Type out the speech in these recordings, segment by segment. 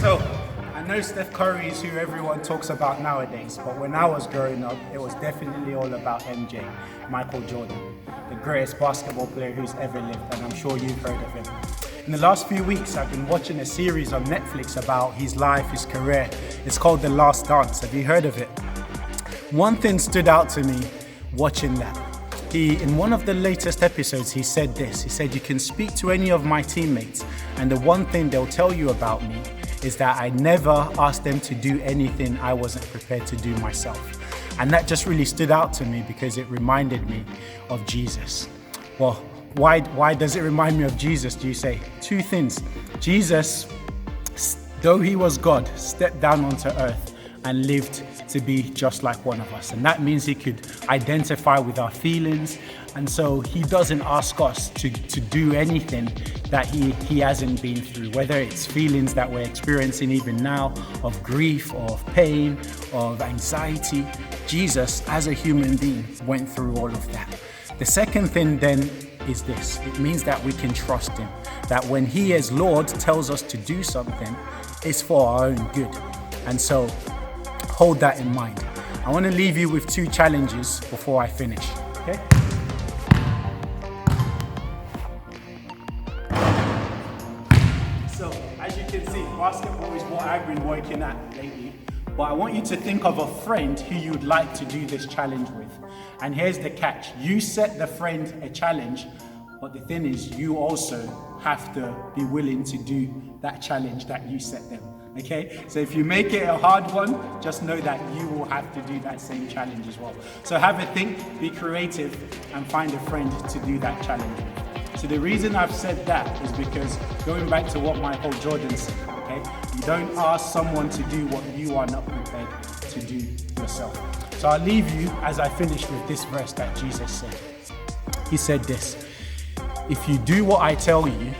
So, I know Steph Curry is who everyone talks about nowadays, but when I was growing up, it was definitely all about MJ, Michael Jordan, the greatest basketball player who's ever lived, and I'm sure you've heard of him. In the last few weeks, I've been watching a series on Netflix about his life, his career. It's called The Last Dance. Have you heard of it? One thing stood out to me watching that. In one of the latest episodes, he said this. He said, "You can speak to any of my teammates, and the one thing they'll tell you about me is that I never asked them to do anything I wasn't prepared to do myself." And that just really stood out to me because it reminded me of Jesus. Well, why does it remind me of Jesus, do you say? Two things. Jesus, though he was God, stepped down onto earth and lived to be just like one of us. And that means he could identify with our feelings. And so he doesn't ask us to do anything that he hasn't been through, whether it's feelings that we're experiencing even now of grief, or of pain, or of anxiety. Jesus, as a human being, went through all of that. The second thing then is this. It means that we can trust him, that when he as Lord tells us to do something, it's for our own good. And so hold that in mind. I want to leave you with two challenges before I finish, okay? So, as you can see, basketball is what I've been working at lately. But I want you to think of a friend who you'd like to do this challenge with. And here's the catch. You set the friend a challenge, but the thing is, you also have to be willing to do that challenge that you set them. Okay, so if you make it a hard one, just know that you will have to do that same challenge as well. So have a think, be creative, and find a friend to do that challenge with. So the reason I've said that is because, going back to what Michael Jordan said, okay, you don't ask someone to do what you are not prepared to do yourself. So I'll leave you as I finish with this verse that Jesus said. He said this: "If you do what I tell you,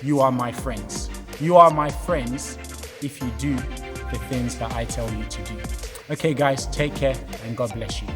you are my friends. You are my friends if you do the things that I tell you to do." Okay guys, take care and God bless you.